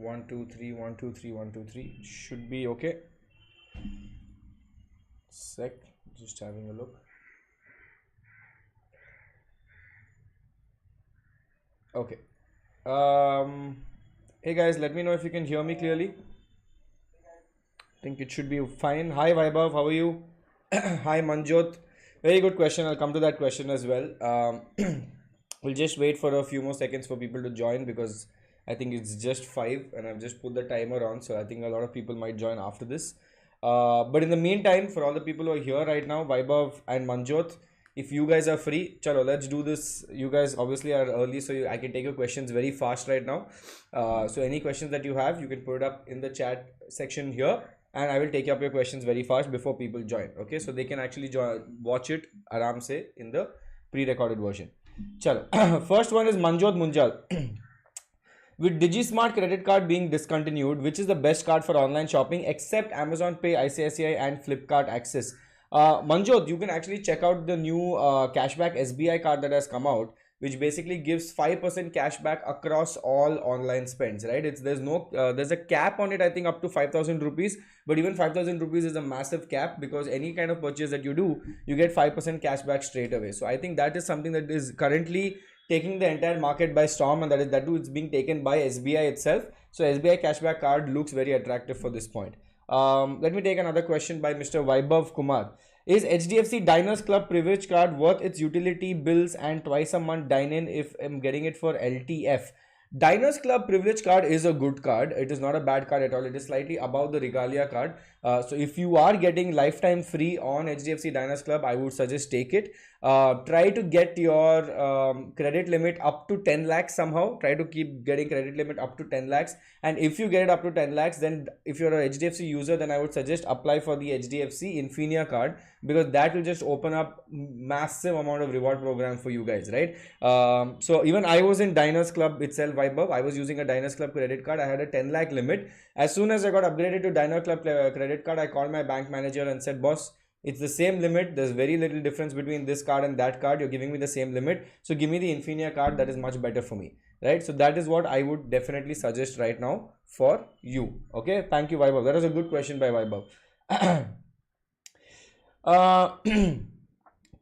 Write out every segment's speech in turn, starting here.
1 2 3 1 2 3 1 2 3 should be okay. Sec, just having a look. Okay. Hey guys, let me know if you can hear me clearly. I think it should be fine. Hi Vaibhav, how are you? Hi Manjot. Very good question. I'll come to that question as well. We'll just wait for a few more seconds for people to join because I think it's just 5 and I've just put the timer on. So I think a lot of people might join after this. But in the meantime, for all the people who are here right now, Vaibhav and Manjot, if you guys are free, chalo, let's do this. You guys obviously are early, so I can take your questions very fast right now. So any questions that you have, you can put it up in the chat section here, and I will take up your questions very fast before people join. Okay, so they can actually watch it aram se in the pre-recorded version. Chalo, first one is Manjot Munjal. With DigiSmart credit card being discontinued, which is the best card for online shopping except Amazon Pay, ICICI and Flipkart Access? Manjot, you can actually check out the new cashback SBI card that has come out, which basically gives 5% cashback across all online spends, right? There's a cap on it, I think up to 5,000 rupees, but even 5,000 rupees is a massive cap because any kind of purchase that you do, you get 5% cashback straight away. So I think that is something that is currently taking the entire market by storm, and that too it's being taken by SBI itself. So SBI cashback card looks very attractive for this point. Let me take another question by Mr. Vaibhav Kumar. Is HDFC Diners Club privilege card worth its utility bills and twice a month dine-in if I'm getting it for LTF? Diners Club privilege card is a good card. It is not a bad card at all. It is slightly above the Regalia card. So if you are getting lifetime free on HDFC Diners Club, I would suggest take it. Try to get your credit limit up to 10 lakhs somehow. Try to keep getting credit limit up to 10 lakhs. And if you get it up to 10 lakhs, then if you're a HDFC user, then I would suggest apply for the HDFC Infinia card, because that will just open up massive amount of reward program for you guys, right? So even I was in Diners Club itself, Vaibhav. I was using a Diners Club credit card. I had a 10 lakh limit. As soon as I got upgraded to Diners Club credit card, I called my bank manager and said, boss, it's the same limit. There's very little difference between this card and that card. You're giving me the same limit. So give me the Infinia card. That is much better for me, right? So that is what I would definitely suggest right now for you. Okay. Thank you, Vaibhav. That was a good question by Vaibhav.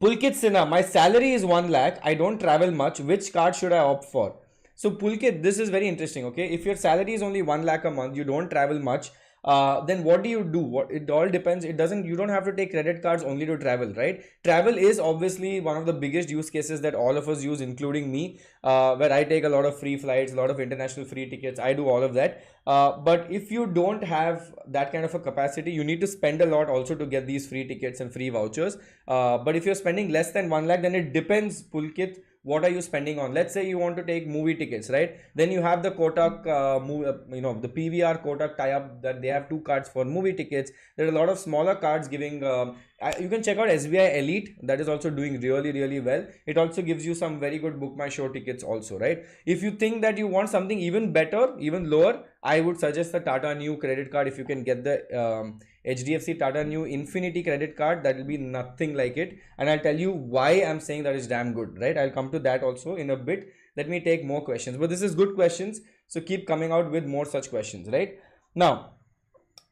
Pulkit Sinha, my salary is 1 lakh. I don't travel much. Which card should I opt for? So Pulkit, this is very interesting. Okay. If your salary is only 1 lakh a month, you don't travel much. Then what do you do? It all depends. You don't have to take credit cards only to travel, right? Travel is obviously one of the biggest use cases that all of us use, including me, where I take a lot of free flights, a lot of international free tickets. I do all of that. But if you don't have that kind of a capacity, you need to spend a lot also to get these free tickets and free vouchers. But if you're spending less than 1 lakh, then it depends, Pulkit. What are you spending on? Let's say you want to take movie tickets, right? Then you have the Kotak, the PVR Kotak tie-up that they have 2 cards for movie tickets. There are a lot of smaller cards giving. You can check out SBI Elite. That is also doing really, really well. It also gives you some very good Book My Show tickets also, right? If you think that you want something even better, even lower, I would suggest the Tata New credit card. If you can get the HDFC Tata New Infinity credit card, that will be nothing like it. And I'll tell you why I'm saying that is damn good, right? I'll come to that also in a bit. Let me take more questions, but this is good questions. So keep coming out with more such questions, right? Now,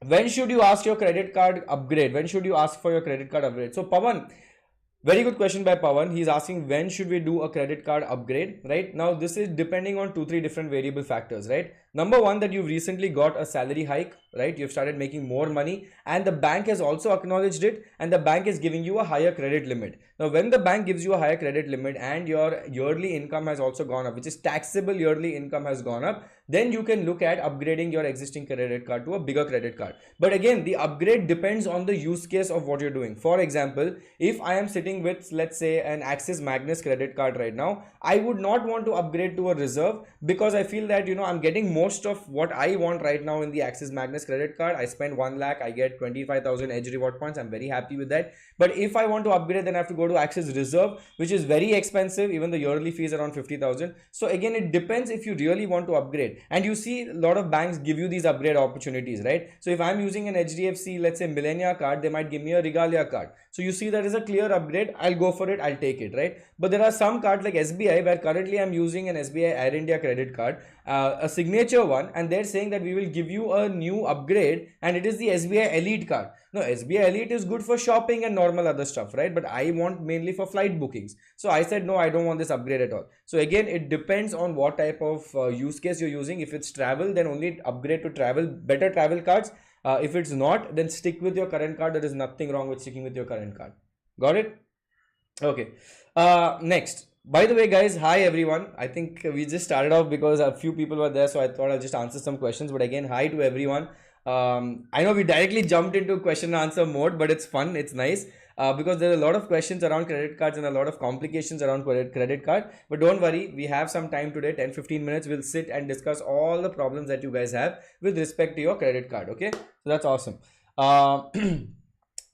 when should you ask your credit card upgrade? When should you ask for your credit card upgrade? So Pawan, very good question by Pawan. He's asking when should we do a credit card upgrade, right? Now this is depending on 2-3 different variable factors, right? Number one, that you've recently got a salary hike, right? You've started making more money and the bank has also acknowledged it, and the bank is giving you a higher credit limit. Now when the bank gives you a higher credit limit and your yearly income has also gone up, which is taxable yearly income has gone up, then you can look at upgrading your existing credit card to a bigger credit card. But again, the upgrade depends on the use case of what you're doing. For example, if I am sitting with, let's say, an Axis Magnus credit card right now, I would not want to upgrade to a reserve because I feel that, I'm getting most of what I want right now in the Axis Magnus credit card. I spend 1 lakh, I get 25,000 edge reward points. I'm very happy with that. But if I want to upgrade, then I have to go to Axis Reserve, which is very expensive. Even the yearly fees around 50,000. So again, it depends if you really want to upgrade. And you see a lot of banks give you these upgrade opportunities, right? So if I'm using an HDFC, let's say Millennia card, they might give me a Regalia card. So you see that is a clear upgrade. I'll go for it. I'll take it, right? But there are some cards like SBI where currently I'm using an SBI Air India credit card. a signature one, and they're saying that we will give you a new upgrade, and it is the SBI Elite card. No, SBI Elite is good for shopping and normal other stuff, right? But I want mainly for flight bookings. So I said, no, I don't want this upgrade at all. So again, it depends on what type of use case you're using. If it's travel, then only upgrade to travel, better travel cards. If it's not, then stick with your current card. There is nothing wrong with sticking with your current card. Got it? Okay. Next. By the way, guys, hi everyone. I think we just started off because a few people were there, so I thought I'll just answer some questions. But again, hi to everyone. I know we directly jumped into question and answer mode, but it's fun. It's nice because there are a lot of questions around credit cards and a lot of complications around credit card. But don't worry, we have some time today, 10-15 minutes. We'll sit and discuss all the problems that you guys have with respect to your credit card. Okay, so that's awesome.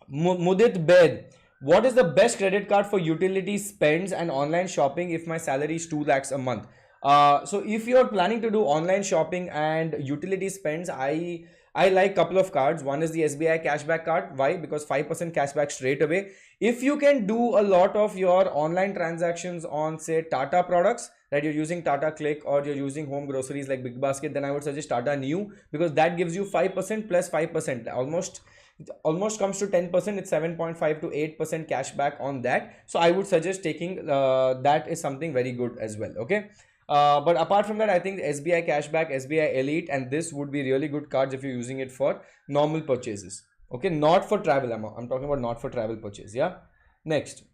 Mudit Bed. What is the best credit card for utility spends and online shopping if my salary is 2 lakhs a month? So if you're planning to do online shopping and utility spends, I like couple of cards. One is the SBI cashback card. Why? Because 5% cashback straight away. If you can do a lot of your online transactions on, say, Tata products, that you're using Tata Click or you're using home groceries like Big Basket, then I would suggest Tata New, because that gives you 5% plus 5%, almost comes to 10%. It's 7.5 to 8% cashback on that. So I would suggest taking that is something very good as well. Okay. But apart from that, I think SBI cashback, SBI Elite, and this would be really good cards if you're using it for normal purchases. Okay, not for travel. I'm talking about not for travel purchase. Yeah. Next.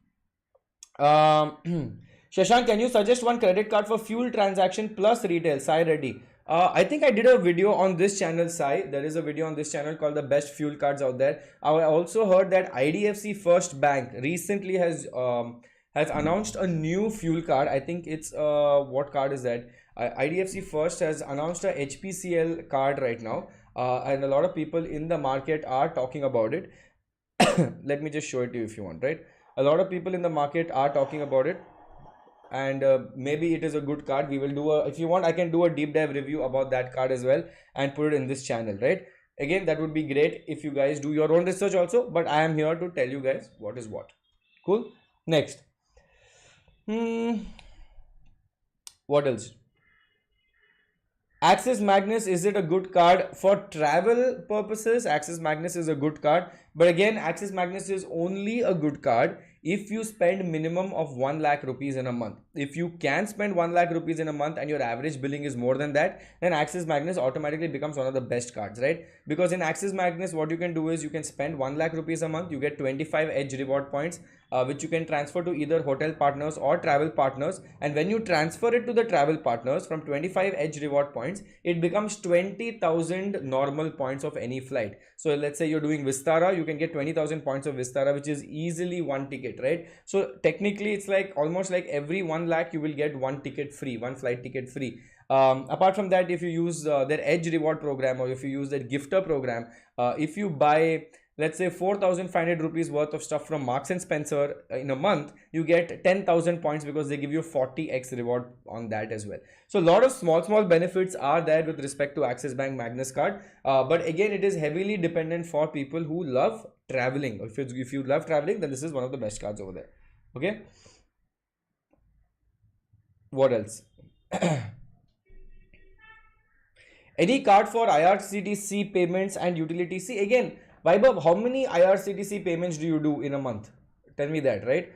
Shashank, can you suggest one credit card for fuel transaction plus retail? Sai Reddy. I think I did a video on this channel, Sai. There is a video on this channel called the best fuel cards out there. I also heard that IDFC First Bank recently has announced a new fuel card. I think it's what card is that? IDFC First has announced a HPCL card right now, and a lot of people in the market are talking about it. Let me just show it to you if you want, right? A lot of people in the market are talking about it, and maybe it is a good card. We will do if you want, I can do a deep dive review about that card as well and put it in this channel, right? Again, that would be great if you guys do your own research also, but I am here to tell you guys what is what. Cool. Next. What else? Axis Magnus, is it a good card for travel purposes? Axis Magnus is a good card, but again, Axis Magnus is only a good card if you spend minimum of 1 lakh rupees in a month. If you can spend 1 lakh rupees in a month and your average billing is more than that, then Axis Magnus automatically becomes one of the best cards, right? Because in Axis Magnus, what you can do is you can spend 1 lakh rupees a month, you get 25 edge reward points, which you can transfer to either hotel partners or travel partners. And when you transfer it to the travel partners, from 25 edge reward points, it becomes 20,000 normal points of any flight. So let's say you're doing Vistara, you can get 20,000 points of Vistara, which is easily one ticket, right? So technically it's like almost like every 1 lakh you will get one ticket free, one flight ticket free. Apart from that, if you use their edge reward program, or if you use their gifter program, if you buy, let's say, 4,500 rupees worth of stuff from Marks and Spencer in a month, you get 10,000 points because they give you 40x reward on that as well. So a lot of small benefits are there with respect to Axis Bank Magnus card. But again, it is heavily dependent for people who love traveling. If you love traveling, then this is one of the best cards over there. Okay. What else? Any card for IRCTC payments and utility? See, again, Vaibhav, how many IRCTC payments do you do in a month? Tell me that, right?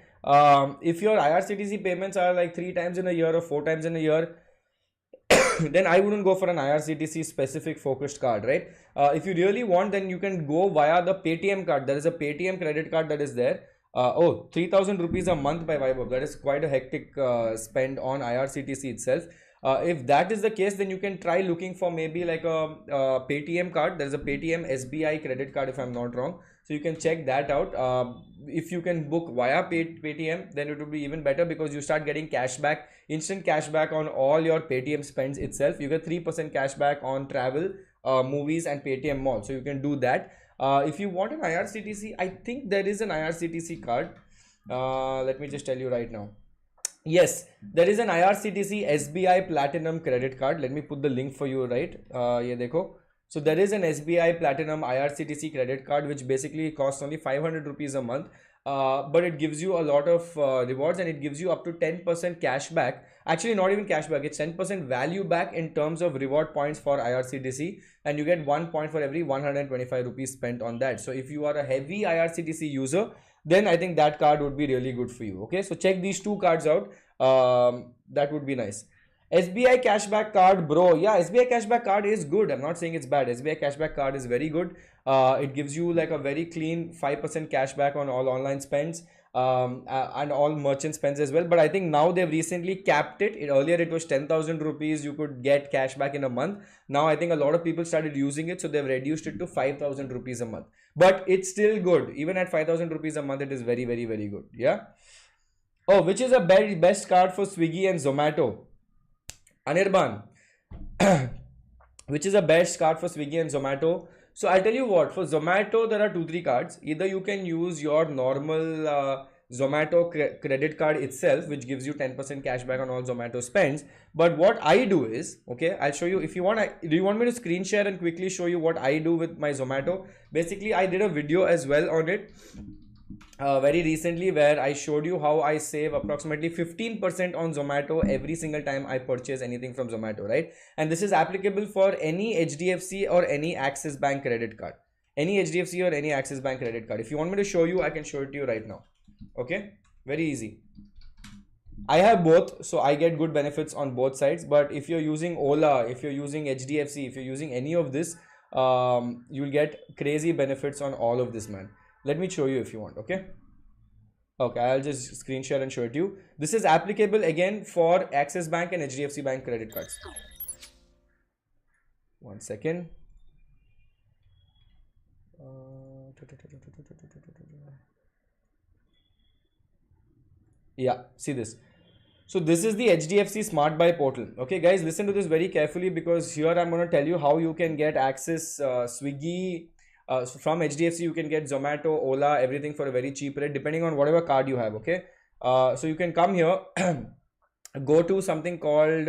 If your IRCTC payments are like 3 times in a year or 4 times in a year, then I wouldn't go for an IRCTC specific focused card, right? If you really want, then you can go via the Paytm card. There is a Paytm credit card that is there. 3,000 rupees a month by Vaibhav. That is quite a hectic spend on IRCTC itself. If that is the case, then you can try looking for maybe like a Paytm card. There is a Paytm SBI credit card, if I'm not wrong. So you can check that out. If you can book via Paytm, then it would be even better, because you start getting cashback, instant cashback on all your Paytm spends itself. You get 3% cashback on travel, movies and Paytm Mall. So you can do that. If you want an IRCTC, I think there is an IRCTC card. Let me just tell you right now. Yes, there is an IRCTC SBI Platinum credit card. Let me put the link for you, right? Ye dekho. So there is an SBI Platinum IRCTC credit card, which basically costs only 500 rupees a month. But it gives you a lot of rewards, and it gives you up to 10% cashback Actually, not even cashback. It's 10% value back in terms of reward points for IRCTC, and you get 1 point for every 125 rupees spent on that. So if you are a heavy IRCTC user, then I think that card would be really good for you. Okay, so check these two cards out. That would be nice. SBI cashback card, bro. Yeah, SBI cashback card is good. I'm not saying it's bad. SBI cashback card is very good. It gives you like a very clean 5% cashback on all online spends, and all merchant spends as well. But I think now they've recently capped it. Earlier it was 10,000 rupees you could get cashback in a month. Now I think a lot of people started using it, so they've reduced it to 5,000 rupees a month. But it's still good. Even at 5,000 rupees a month, it is very, very, very good. Yeah. Oh, which is a best card for Swiggy and Zomato? Anirban, which is a best card for Swiggy and Zomato? So I'll tell you what, for Zomato, there are 2-3 cards. Either you can use your normal Zomato credit card itself, which gives you 10% cashback on all Zomato spends. But what I do is, okay, I'll show you. If you want, do you want me to screen share and quickly show you what I do with my Zomato? Basically, I did a video as well on it very recently, where I showed you how I save approximately 15% on Zomato every single time I purchase anything from Zomato, right? And this is applicable for any HDFC or any Axis Bank credit card. Any HDFC or any Axis Bank credit card. If you want me to show you, I can show it to you right now. Okay, very easy. I have both, so I get good benefits on both sides. But if you're using Ola, if you're using HDFC, if you're using any of this, you'll get crazy benefits on all of this, man. Let me show you if you want. Okay, I'll just screen share and show it to you. This is applicable again for Axis Bank and HDFC Bank credit cards. 1 second. Yeah, see this. So this is the HDFC Smart Buy portal. Okay guys, listen to this very carefully, because here I'm going to tell you how you can get Axis, Swiggy, so from HDFC you can get Zomato, Ola, everything for a very cheap rate depending on whatever card you have. Okay, so you can come here, go to something called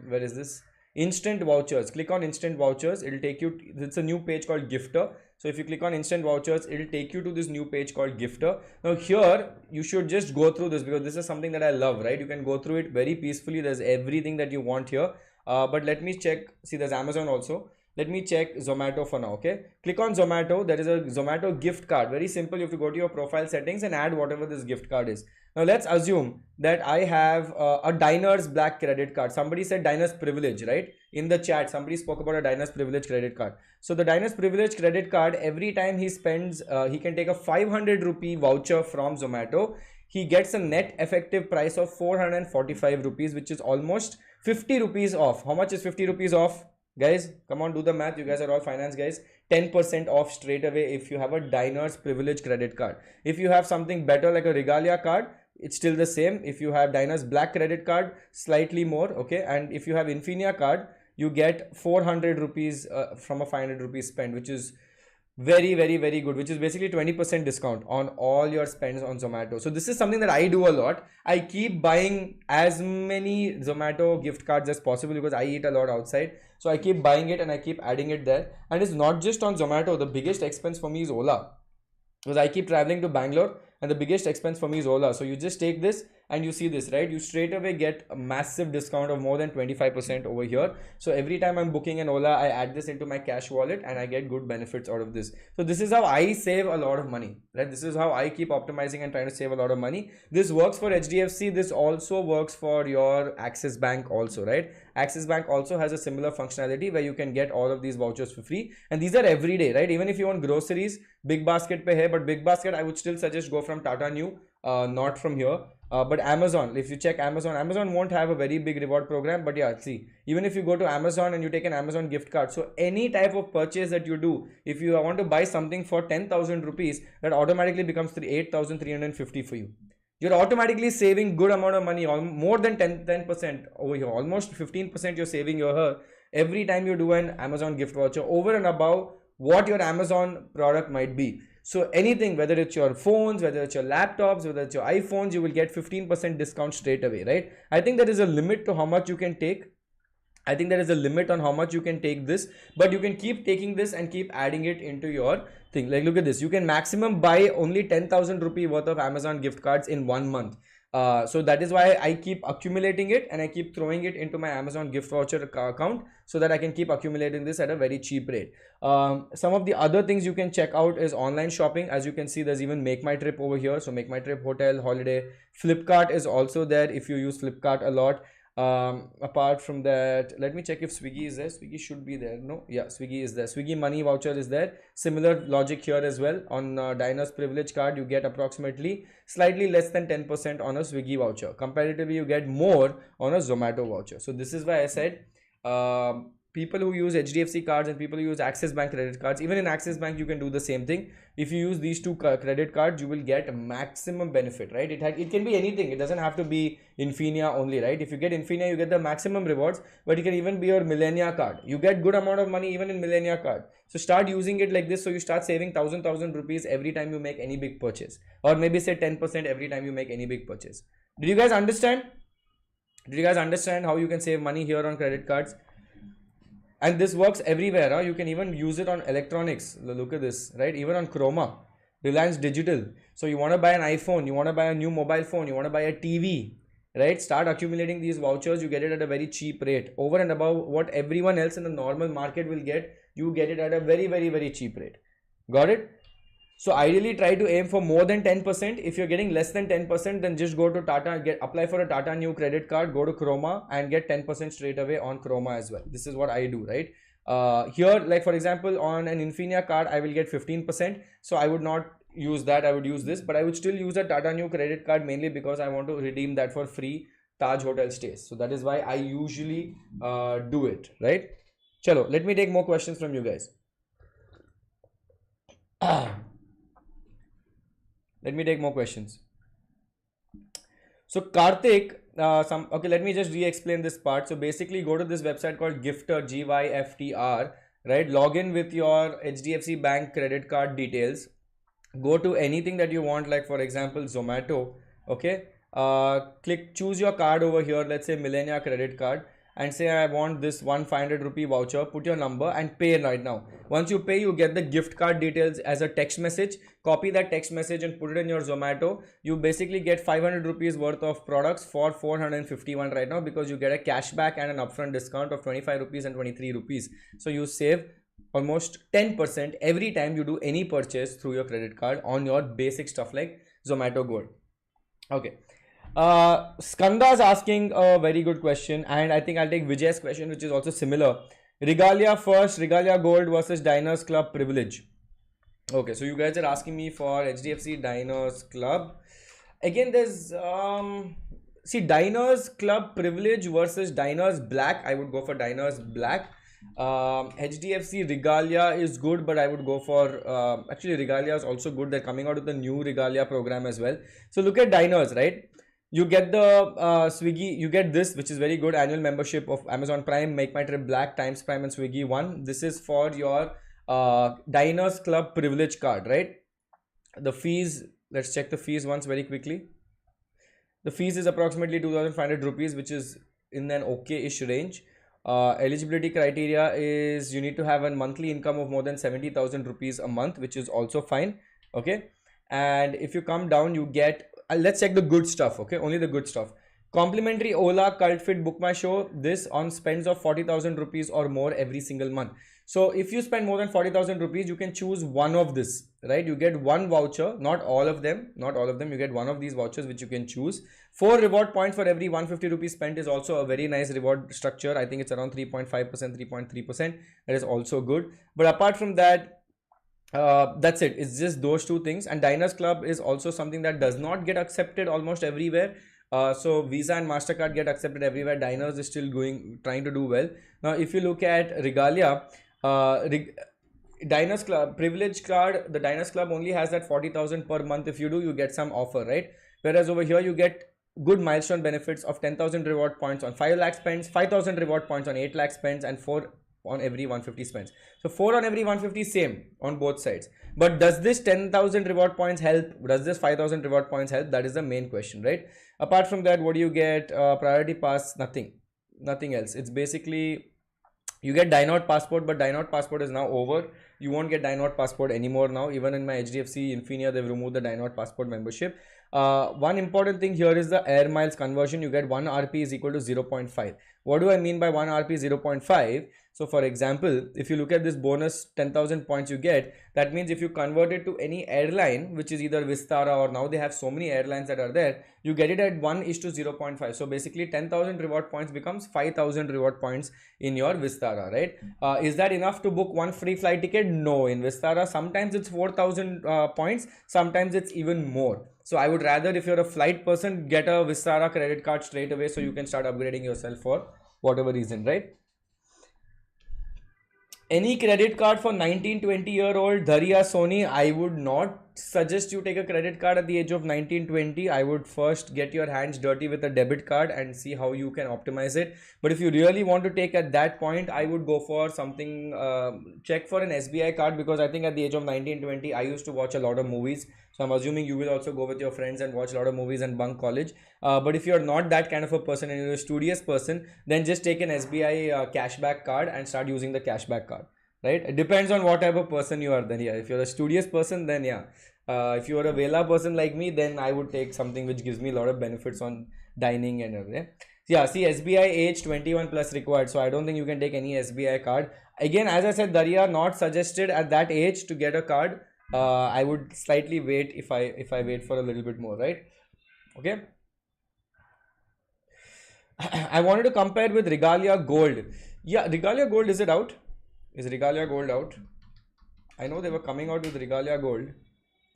where is this, instant vouchers. Click on instant vouchers. It'll take you, it's a new page called Gifter. So if you click on instant vouchers, it'll take you to this new page called Gifter. Now here you should just go through this, because this is something that I love, right? You can go through it very peacefully. There's everything that you want here. But let me check. See, there's Amazon also. Let me check Zomato for now. Okay, click on Zomato. There is a Zomato gift card. Very simple. You have to go to your profile settings and add whatever this gift card is. Now let's assume that I have a Diners Black credit card. Somebody said Diners Privilege, right? In the chat, somebody spoke about a Diners Privilege credit card. So the Diners Privilege credit card, every time he spends, he can take a 500 rupee voucher from Zomato. He gets a net effective price of 445 rupees, which is almost 50 rupees off. How much is 50 rupees off? Guys, come on, do the math. You guys are all finance guys. 10% off straight away if you have a Diners Privilege credit card. If you have something better like a Regalia card, it's still the same. If you have Diners Black credit card, slightly more. Okay, and if you have Infinia card, you get 400 rupees from a 500 rupees spend, which is very, very, very good, which is basically 20% discount on all your spends on Zomato. So this is something that I do a lot. I keep buying as many Zomato gift cards as possible, because I eat a lot outside. So I keep buying it and I keep adding it there. And it's not just on Zomato. The biggest expense for me is Ola, because I keep traveling to Bangalore, and the biggest expense for me is Ola. So you just take this and you see this, right? You straight away get a massive discount of more than 25% over here. So every time I'm booking an Ola, I add this into my cash wallet and I get good benefits out of this. So this is how I save a lot of money, right? This is how I keep optimizing and trying to save a lot of money. This works for HDFC. This also works for your Axis Bank also, right? Axis Bank also has a similar functionality where you can get all of these vouchers for free, and these are every day, right? Even if you want groceries, Big Basket pe hai, but Big Basket I would still suggest go from Tata New, not from here. But Amazon, if you check Amazon won't have a very big reward program. But yeah, see, even if you go to Amazon and you take an Amazon gift card, so any type of purchase that you do, if you want to buy something for 10,000 rupees, that automatically becomes 8,350 for you. You're automatically saving good amount of money, more than 10% over here, almost 15% you're saving here every time you do an Amazon gift voucher, over and above what your Amazon product might be. So anything, whether it's your phones, whether it's your laptops, whether it's your iPhones, you will get 15% discount straight away, right? I think there is a limit to how much you can take. I think there is a limit on how much you can take this, but you can keep taking this and keep adding it into your thing. Like, look at this. You can maximum buy only 10,000 rupee worth of Amazon gift cards in 1 month. So that is why I keep accumulating it and I keep throwing it into my Amazon gift voucher account so that I can keep accumulating this at a very cheap rate. Some of the other things you can check out is online shopping. As you can see, there's even Make My Trip over here. So Make My Trip, hotel, holiday. Flipkart is also there if you use Flipkart a lot. Apart from that, let me check if Swiggy is there. Swiggy should be there. No, yeah, Swiggy is there. Swiggy money voucher is there. Similar logic here as well. On Diner's privilege card, you get approximately slightly less than 10% on a Swiggy voucher. Comparatively, you get more on a Zomato voucher. So this is why I said people who use HDFC cards and people who use Axis Bank credit cards, even in Axis Bank, you can do the same thing. If you use these two credit cards, you will get maximum benefit, right? It can be anything. It doesn't have to be Infinia only, right? If you get Infinia, you get the maximum rewards, but it can even be your Millennia card. You get good amount of money even in Millennia card. So start using it like this. So you start saving 1,000 rupees every time you make any big purchase, or maybe say 10% every time you make any big purchase. Did you guys understand? Did you guys understand how you can save money here on credit cards? And this works everywhere. Huh? You can even use it on electronics. Look at this, right? Even on Chroma, Reliance Digital. So you want to buy an iPhone, you want to buy a new mobile phone, you want to buy a TV, right? Start accumulating these vouchers. You get it at a very cheap rate. Over and above what everyone else in the normal market will get, you get it at a very, very, very cheap rate. Got it? So ideally try to aim for more than 10%. If you're getting less than 10%, then just go to Tata, apply for a Tata new credit card, go to Chroma and get 10% straight away on Chroma as well. This is what I do, right? Here, like for example, on an Infinia card, I will get 15%. So I would not use that. I would use this, but I would still use a Tata new credit card mainly because I want to redeem that for free Taj hotel stays. So that is why I usually do it, right? Chalo, let me take more questions from you guys. Let me take more questions. So Karthik, okay, let me just re-explain this part. So basically go to this website called Gifter, GYFTR, right? Log in with your HDFC bank credit card details. Go to anything that you want, like for example, Zomato, okay? Choose your card over here, let's say Millennia credit card, and say I want this 500 rupee voucher, put your number and pay right now. Once you pay, you get the gift card details as a text message. Copy that text message and put it in your Zomato. You basically get 500 rupees worth of products for 451 right now because you get a cashback and an upfront discount of 25 rupees and 23 rupees. So you save almost 10% every time you do any purchase through your credit card on your basic stuff like Zomato Gold. Okay. Skanda is asking a very good question, and I think I'll take Vijay's question, which is also similar. Regalia first, Regalia Gold versus Diners Club Privilege. Okay, so you guys are asking me for HDFC Diners Club. Again, there's see, Diners Club Privilege versus Diners Black. I would go for Diners Black. HDFC Regalia is good, but I would go for actually Regalia is also good. They're coming out with the new Regalia program as well. So look at Diners, right? You get the Swiggy, you get this, which is very good, annual membership of Amazon Prime, Make My Trip Black, Times Prime and Swiggy One. This is for your Diners Club Privilege card, right? The fees, let's check the fees once very quickly. The fees is approximately 2,500 rupees, which is in an okay-ish range. Eligibility criteria is you need to have a monthly income of more than 70,000 rupees a month, which is also fine. Okay. And if you come down, you get, let's check the good stuff. Okay. Only the good stuff. Complimentary Ola Cult Fit Book My Show. This on spends of 40,000 rupees or more every single month. So if you spend more than 40,000 rupees, you can choose one of this, right? You get one voucher, not all of them, you get one of these vouchers which you can choose. 4 reward points for every 150 rupees spent is also a very nice reward structure. I think it's around 3.5%, 3.3%. That is also good. But apart from that, that's it. It's just those two things. And Diners Club is also something that does not get accepted almost everywhere. So Visa and MasterCard get accepted everywhere. Diners is still trying to do well. Now, if you look at Regalia, Diners Club Privilege card, the Diners Club only has that 40,000 per month. If you do, you get some offer, right? Whereas over here, you get good milestone benefits of 10,000 reward points on 5 lakh spends, 5,000 reward points on 8 lakh spends, and 4 on every 150 spends. So 4 on every 150 same on both sides. But does this 10,000 reward points help? Does this 5,000 reward points help? That is the main question, right? Apart from that, what do you get? Priority pass, nothing else. It's basically, you get Dynot passport, but Dynot passport is now over. You won't get Dynot passport anymore now. Even in my HDFC Infinia, they've removed the Dynot passport membership. One important thing here is the air miles conversion. You get 1 rp is equal to 0.5. What do I mean by 1 rp 0.5? So for example, if you look at this bonus 10,000 points you get, that means if you convert it to any airline, which is either Vistara or now they have so many airlines that are there, you get it at 1:0.5. So basically 10,000 reward points becomes 5,000 reward points in your Vistara, right? Is that enough to book one free flight ticket? No, in Vistara sometimes it's 4,000 points, sometimes it's even more. So I would rather, if you're a flight person, get a Vistara credit card straight away so you can start upgrading yourself for whatever reason, right? Any credit card for 19-20-year-old Dharia Sony? I would not suggest you take a credit card at the age of 19-20. I would first get your hands dirty with a debit card and see how you can optimize it. But if you really want to take at that point, I would go for something, check for an SBI card, because I think at the age of 19-20, I used to watch a lot of movies. So I'm assuming you will also go with your friends and watch a lot of movies and bunk college. But if you're not that kind of a person and you're a studious person, then just take an SBI cashback card and start using the cashback card, right? It depends on what type of person you are then. Yeah, if you're a studious person, then yeah. If you are a Vela person like me, then I would take something which gives me a lot of benefits on dining and everything. Yeah, see, SBI age 21 plus required. So I don't think you can take any SBI card. Again, as I said, Daria, not suggested at that age to get a card. I would slightly wait if I wait for a little bit more, right? Okay. I wanted to compare with Regalia Gold. Yeah, Regalia Gold, is it out? Is Regalia Gold out? I know they were coming out with Regalia Gold.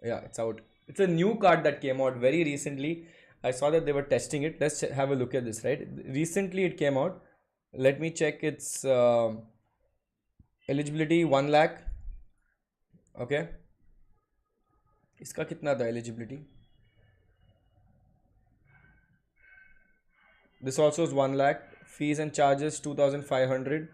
Yeah, it's out. It's a new card that came out very recently. I saw that they were testing it. Let's have a look at this, right? Recently it came out. Let me check its eligibility. 1 lakh. Okay. इसका कितना था eligibility? This also is 1 lakh. Fees and charges 2,500.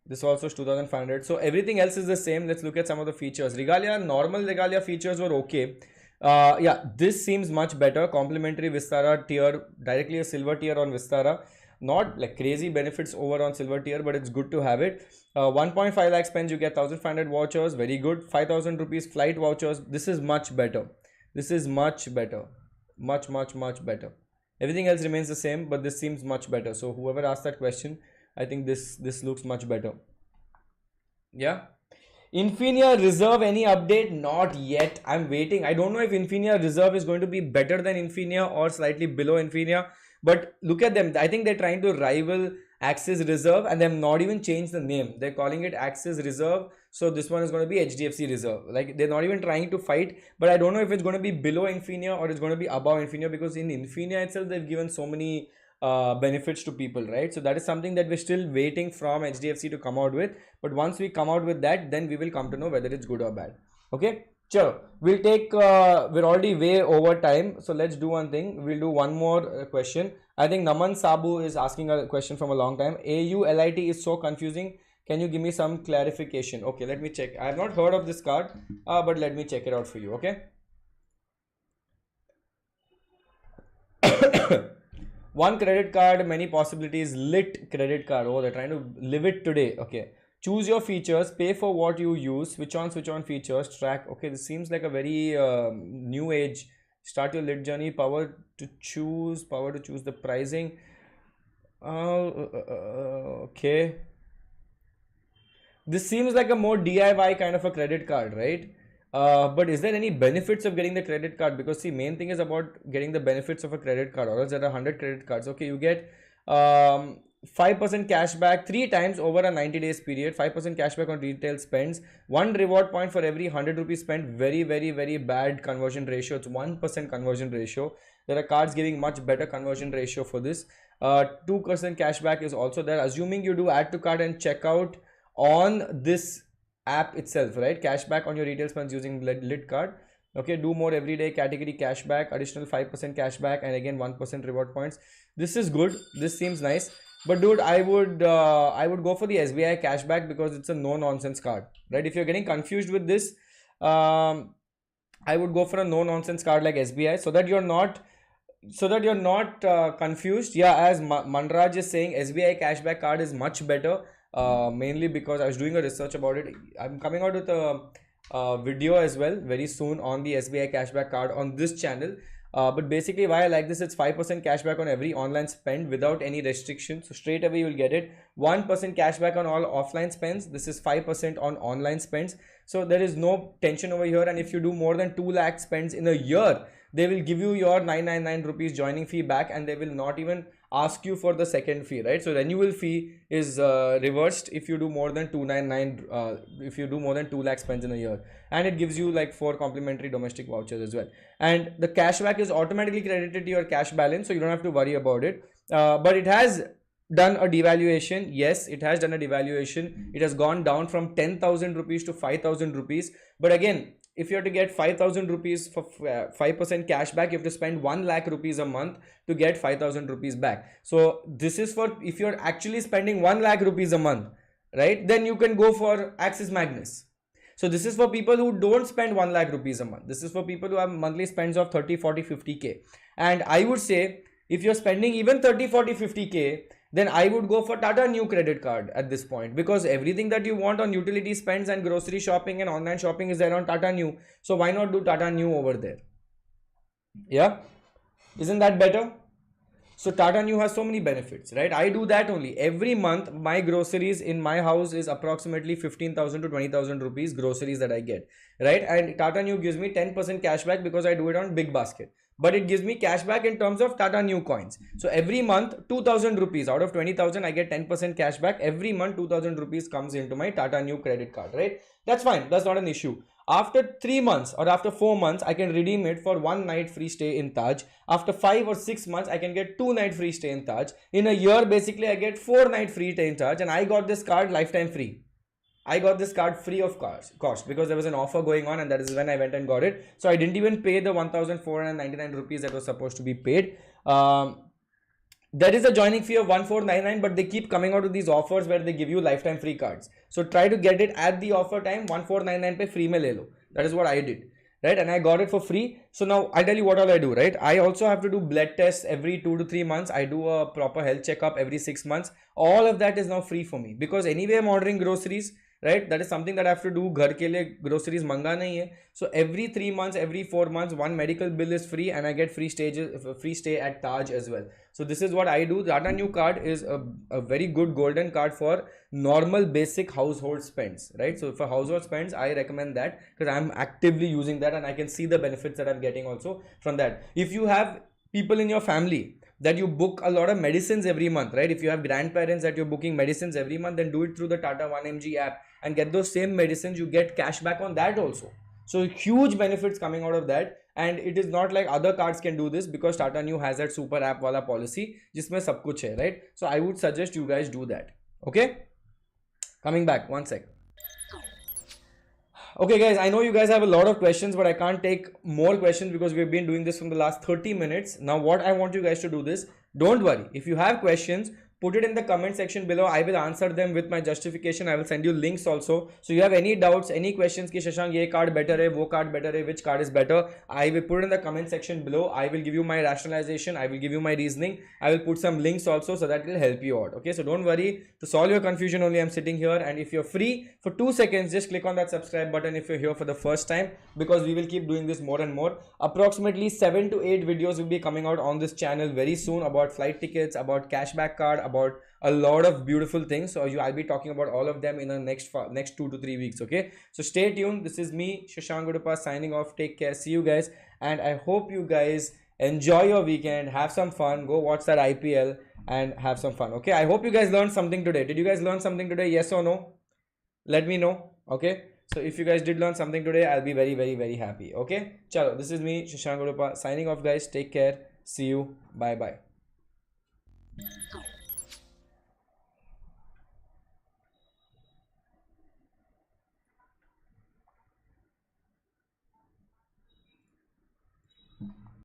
This also is 2,500. So everything else is the same. Let's look at some of the features. Regalia, normal Regalia features were okay. Yeah, this seems much better. Complimentary Vistara tier, directly a silver tier on Vistara. Not like crazy benefits over on silver tier, but it's good to have it. 1.5 lakh spends, you get 1,500 vouchers. Very good. 5,000 rupees flight vouchers. This is much better. This is much better. Much better. Everything else remains the same, but this seems much better. So whoever asked that question, I think this looks much better. Yeah. Infinia Reserve, any update? Not yet. I'm waiting. I don't know if Infinia Reserve is going to be better than Infinia or slightly below Infinia. But look at them. I think they're trying to rival Axis Reserve, and they've not even changed the name. They're calling it Axis Reserve. So this one is going to be HDFC Reserve. Like, they're not even trying to fight. But I don't know if it's going to be below Infinia or it's going to be above Infinia, because in Infinia itself, they've given so many benefits to people, right? So that is something that we're still waiting from HDFC to come out with. But once we come out with that, then we will come to know whether it's good or bad. Okay. Sure, we'll take, we're already way over time. So let's do one thing. We'll do one more question. I think Naman Sabu is asking a question from a long time. AULIT is so confusing. Can you give me some clarification? Okay, let me check. I have not heard of this card, but let me check it out for you. Okay. One credit card, many possibilities. Lit credit card. Oh, they're trying to live it today. Okay. Choose your features, pay for what you use, switch on features, track. Okay, this seems like a very new age. Start your lit journey, power to choose the pricing. Okay. This seems like a more DIY kind of a credit card, right? But is there any benefits of getting the credit card? Because see, main thing is about getting the benefits of a credit card, or else there are 100 credit cards. Okay, you get 5% cashback 3 times over a 90 days period, 5% cashback on retail spends, 1 reward point for every 100 rupees spent. Very bad conversion ratio. It's 1% conversion ratio. There are cards giving much better conversion ratio for this. 2% cashback is also there, assuming you do add to cart and checkout on this app itself, right? Cashback on your retail spends using lit card. Okay, do more everyday category cashback, additional 5% cashback, and again 1% reward points. This is good. This seems nice. But dude, I would go for the SBI cashback, because it's a no nonsense card, right? If you're getting confused with this, I would go for a no nonsense card like SBI, so that you're not confused. Yeah, as Manraj is saying, SBI cashback card is much better, mainly because I was doing a research about it. I'm coming out with a video as well very soon on the SBI cashback card on this channel. But basically why I like this, it's 5% cashback on every online spend without any restriction. So straight away you will get it. 1% cashback on all offline spends. This is 5% on online spends. So there is no tension over here. And if you do more than 2 lakh spends in a year, they will give you your 999 rupees joining fee back, and they will not even ask you for the second fee, right? So renewal fee is reversed if you do more than 299 if you do more than 2 lakh spends in a year, and it gives you like 4 complimentary domestic vouchers as well. And the cashback is automatically credited to your cash balance, so you don't have to worry about it. But it has done a devaluation. Yes, it has done a devaluation. It has gone down from 10,000 rupees to 5,000 rupees. But again, if you have to get 5,000 rupees for 5% cashback, you have to spend 1 lakh rupees a month to get 5,000 rupees back. So this is for if you're actually spending 1 lakh rupees a month, right? Then you can go for Axis Magnus. So this is for people who don't spend 1 lakh rupees a month. This is for people who have monthly spends of 30, 40, 50k. And I would say if you're spending even 30, 40, 50k, then I would go for Tata New credit card at this point, because everything that you want on utility spends and grocery shopping and online shopping is there on Tata New. So why not do Tata New over there? Yeah, isn't that better? So Tata New has so many benefits, right? I do that only. Every month, my groceries in my house is approximately 15,000 to 20,000 rupees groceries that I get, right? And Tata New gives me 10% cashback because I do it on Big Basket. But it gives me cashback in terms of Tata New coins. So every month, 2,000 rupees out of 20,000, I get 10% cashback. Every month, 2,000 rupees comes into my Tata New credit card, right? That's fine. That's not an issue. After 3 months or after 4 months, I can redeem it for 1 night free stay in Taj. After 5 or 6 months, I can get 2 night free stay in Taj. In a year, basically, I get 4 night free stay in Taj, and I got this card lifetime free. I got this card free of cost because there was an offer going on, and that is when I went and got it. So I didn't even pay the 1,499 rupees that was supposed to be paid. There is a joining fee of 1,499, but they keep coming out with these offers where they give you lifetime free cards. So try to get it at the offer time. 1,499 pe free mein le lo. That is what I did, right? And I got it for free. So now I tell you what all I do, right? I also have to do blood tests every 2 to 3 months. I do a proper health checkup every 6 months. All of that is now free for me because anyway I'm ordering groceries, right? That is something that I have to do. Ghar ke liye groceries manga nahi hai. So every 3 months, every 4 months, one medical bill is free, and I get free stay at Taj as well. So this is what I do. Tata New card is a very good golden card for normal basic household spends, right? So for household spends, I recommend that because I'm actively using that, and I can see the benefits that I'm getting also from that. If you have people in your family that you book a lot of medicines every month, right? If you have grandparents that you're booking medicines every month, then do it through the Tata 1mg app and get those same medicines. You get cash back on that also. So huge benefits coming out of that. And it is not like other cards can do this because Tata New has that super app wala policy jisme sab kuch hai, right? So I would suggest you guys do that. Okay, coming back, one sec. Okay guys, I know you guys have a lot of questions, but I can't take more questions because we've been doing this from the last 30 minutes. Now what I want you guys to do this, don't worry. If you have questions, put it in the comment section below. I will answer them with my justification. I will send you links also. So you have any doubts, any questions ki Shashank ye card better hai, wo card better hai, which card is better, I will put it in the comment section below. I will give you my rationalization. I will give you my reasoning. I will put some links also, so that will help you out. Okay, so don't worry. To solve your confusion only, I'm sitting here. And if you're free for 2 seconds, just click on that subscribe button if you're here for the first time, because we will keep doing this more and more. Approximately 7 to 8 videos will be coming out on this channel very soon about flight tickets, about cashback card, about a lot of beautiful things. So I'll be talking about all of them in the next 2 to 3 weeks. Okay, so stay tuned. This is me, Shashank Udupa, signing off. Take care. See you guys, and I hope you guys enjoy your weekend. Have some fun. Go watch that IPL and have some fun. Okay, I hope you guys learned something today. Did you guys learn something today? Yes or no? Let me know. Okay, so if you guys did learn something today, I'll be very, very, very happy. Okay, chalo, this is me, Shashank Udupa, signing off guys. Take care. See you. Bye bye.